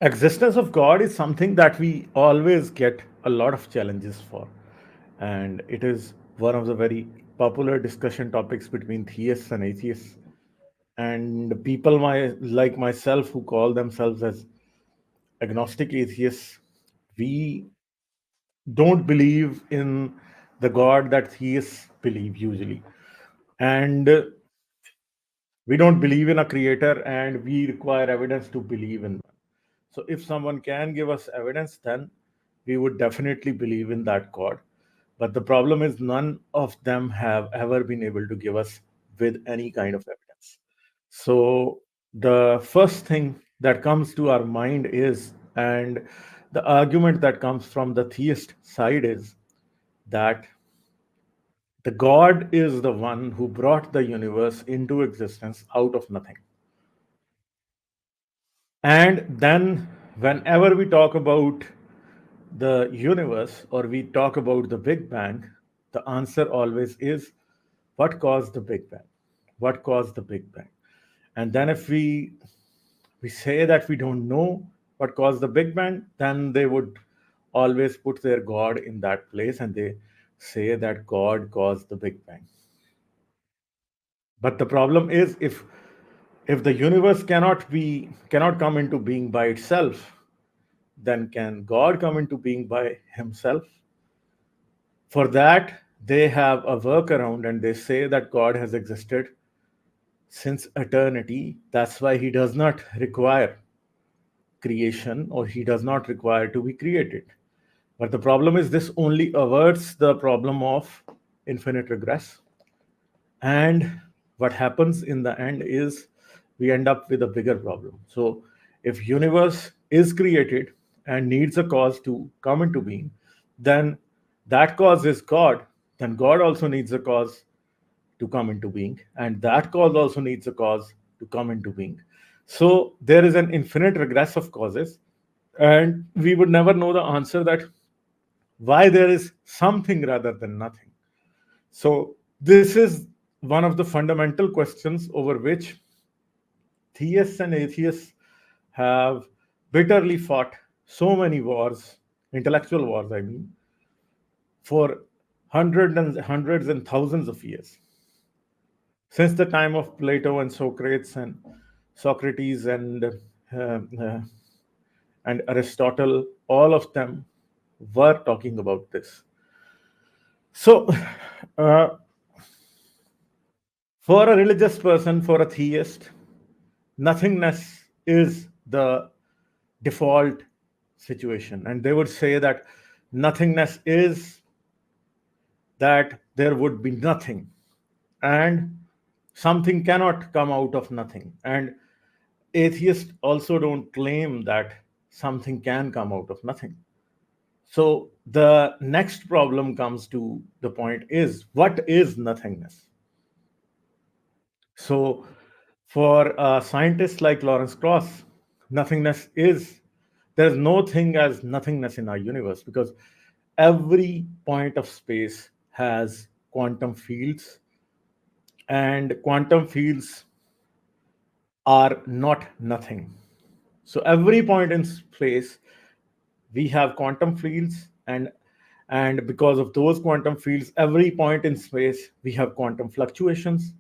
Existence of God is something that we always get a lot of challenges for, and it is one of the very popular discussion topics between theists and atheists. And people like myself who call themselves as agnostic atheists, we don't believe in the God that theists believe usually, and we don't believe in a creator, and we require evidence to believe in one. So if someone can give us evidence, then we would definitely believe in that God. But the problem is none of them have ever been able to give us with any kind of evidence. So the first thing that comes to our mind is, and the argument that comes from the theist side is that the God is the one who brought the universe into existence out of nothing. And then, whenever we talk about the universe or we talk about the Big Bang, the answer always is what caused the Big Bang? What caused the Big Bang? And then, if we say that we don't know what caused the Big Bang, then they would always put their God in that place and they say that God caused the Big Bang. But the problem is, if the universe cannot come into being by itself, then can God come into being by himself? For that, they have a workaround and they say that God has existed since eternity. That's why he does not require creation or he does not require to be created. But the problem is, this only averts the problem of infinite regress. And what happens in the end is we end up with a bigger problem. So if universe is created and needs a cause to come into being, then that cause is God. Then God also needs a cause to come into being, and that cause also needs a cause to come into being. So there is an infinite regress of causes, and we would never know the answer that why there is something rather than nothing. So this is one of the fundamental questions over which theists and atheists have bitterly fought so many wars, intellectual wars, I mean, for hundreds and thousands of years. Since the time of Plato and Socrates and Socrates uh, and Aristotle, all of them were talking about this. So, uh, for a religious person, for a theist, nothingness is the default situation. And they would say that nothingness is that there would be nothing, and something cannot come out of nothing. And atheists also don't claim that something can come out of nothing. So the next problem comes to the point is, what is nothingness? So, for a scientist like Lawrence Krauss, nothingness is, there's no thing as nothingness in our universe, because every point of space has quantum fields, and quantum fields are not nothing. So every point in space we have quantum fields, and because of those quantum fields, every point in space we have quantum fluctuations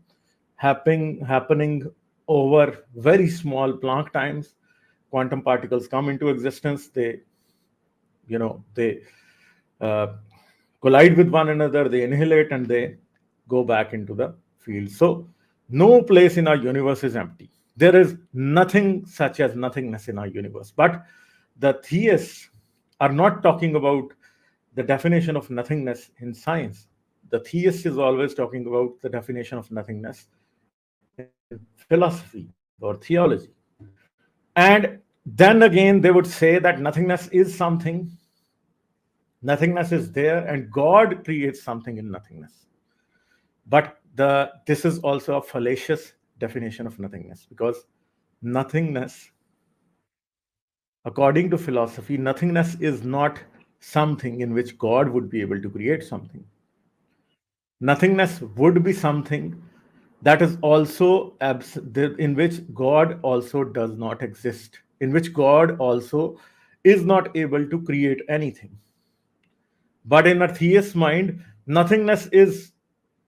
happening over very small Planck times. Quantum particles come into existence, they uh, collide with one another, they annihilate, and they go back into the field. So no place in our universe is empty. There is nothing such as nothingness in our universe. But the theists are not talking about the definition of nothingness in science. The theist is always talking about the definition of nothingness in philosophy or theology. And then again, they would say that nothingness is something, nothingness is there, and God creates something in nothingness. But this is also a fallacious definition of nothingness, because nothingness, according to philosophy, nothingness is not something in which God would be able to create something. Nothingness would be something that is also in which God also does not exist. in which God also is not able to create anything. But in a theist mind, nothingness is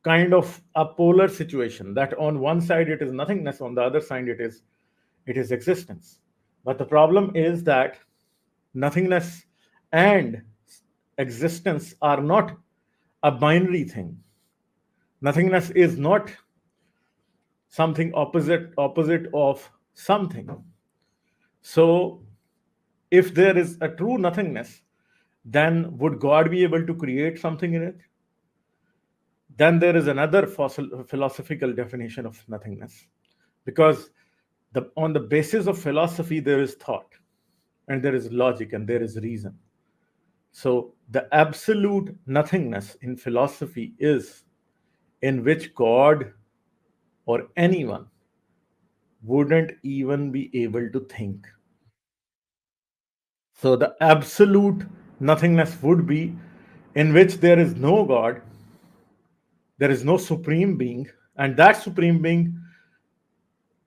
kind of a polar situation, that on one side it is nothingness, on the other side it is existence. But the problem is that nothingness and existence are not a binary thing. Nothingness is not something opposite of something. So if there is a true nothingness, then would God be able to create something in it? Then there is another philosophical definition of nothingness, because on the basis of philosophy there is thought, and there is logic, and there is reason. So the absolute nothingness in philosophy is in which God or anyone wouldn't even be able to think. So the absolute nothingness would be in which there is no God, there is no supreme being, and that supreme being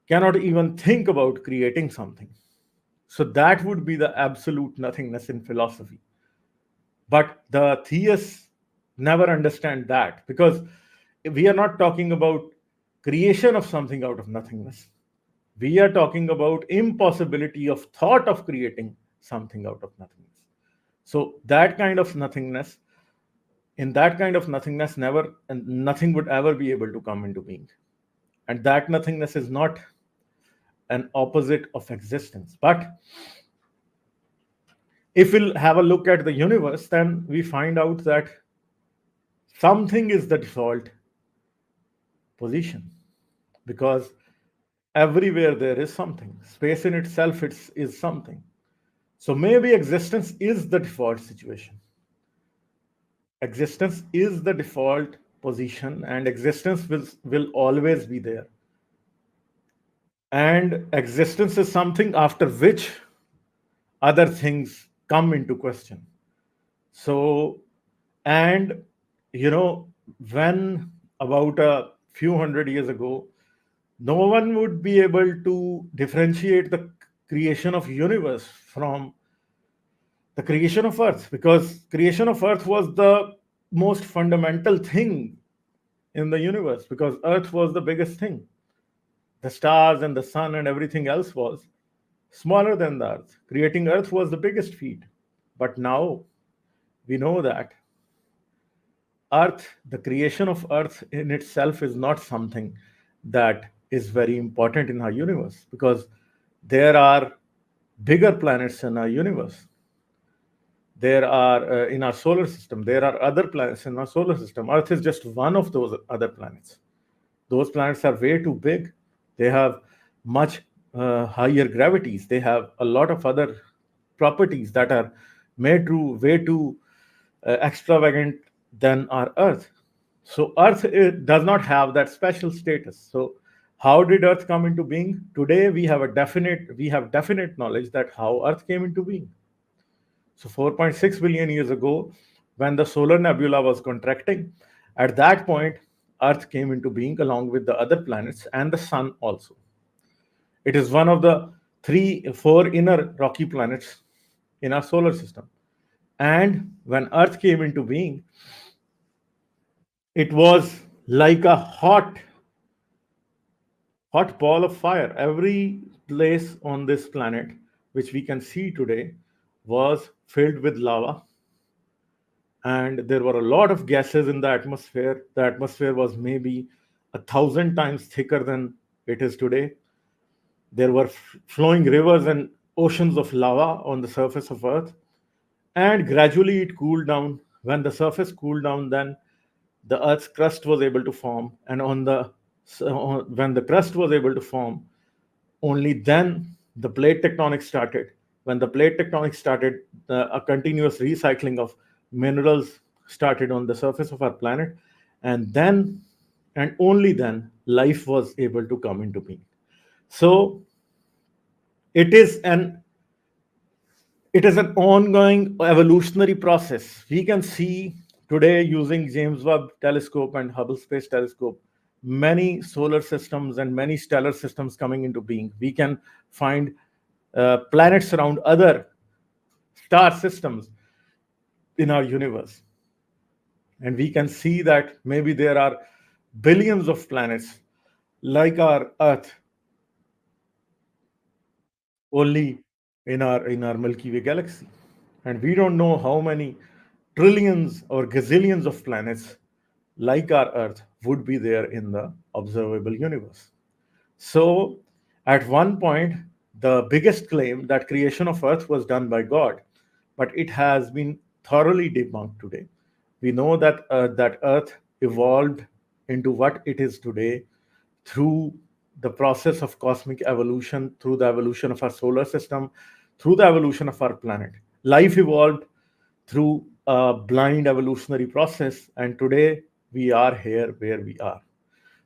cannot even think about creating something. So that would be the absolute nothingness in philosophy. But the theists never understand that, because we are not talking about creation of something out of nothingness. We are talking about impossibility of thought of creating something out of nothingness. So that kind of nothingness, in that kind of nothingness, never and nothing would ever be able to come into being. And that nothingness is not an opposite of existence. But if we'll have a look at the universe, then we find out that something is the default position, because everywhere there is something. Space in itself is something. So maybe existence is the default situation. Existence is the default position, and existence will always be there. And existence is something after which other things come into question. So, and you know, when about a few hundred years ago, no one would be able to differentiate the creation of universe from the creation of earth, because creation of earth was the most fundamental thing in the universe, because earth was the biggest thing. The stars and the sun and everything else was smaller than the earth. Creating earth was the biggest feat. But now we know that earth, the creation of earth in itself, is not something that is very important in our universe, because there are bigger planets in our universe. There are in our solar system, there are other planets in our solar system. Earth is just one of those other planets. Those planets are way too big. They have much higher gravities. They have a lot of other properties that are made to way too extravagant than our Earth. So Earth does not have that special status. So how did Earth come into being? Today we have definite knowledge that how Earth came into being. So 4.6 billion years ago, when the solar nebula was contracting, at that point, Earth came into being along with the other planets and the Sun also. It is one of the four inner rocky planets in our solar system. And when Earth came into being, it was like a hot ball of fire. Every place on this planet, which we can see today, was filled with lava, and there were a lot of gases in the atmosphere. The atmosphere was maybe 1,000 times thicker than it is today. There were flowing rivers and oceans of lava on the surface of Earth, and gradually it cooled down. When the surface cooled down, then the Earth's crust was able to form, and when the crust was able to form, only then the plate tectonics started. When the plate tectonics started, a continuous recycling of minerals started on the surface of our planet, and then and only then life was able to come into being. So it is an it is an ongoing evolutionary process. We can see today, using James Webb Telescope and Hubble Space Telescope, many solar systems and many stellar systems coming into being. We can find planets around other star systems in our universe. And we can see that maybe there are billions of planets like our Earth only in our Milky Way galaxy. And we don't know how many trillions or gazillions of planets like our Earth would be there in the observable universe. So, at one point, the biggest claim that creation of Earth was done by God, but it has been thoroughly debunked today. We know that Earth evolved into what it is today through the process of cosmic evolution, through the evolution of our solar system, through the evolution of our planet. Life evolved through a blind evolutionary process, and today we are here where we are.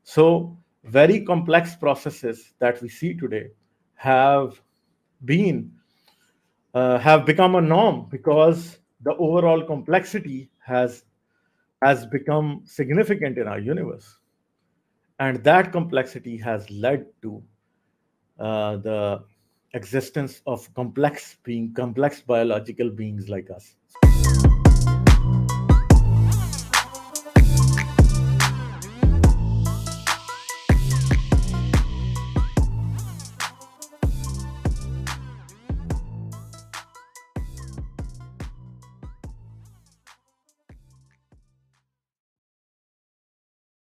So, very complex processes that we see today have been have become a norm because the overall complexity has become significant in our universe, and that complexity has led to the existence of complex biological beings like us.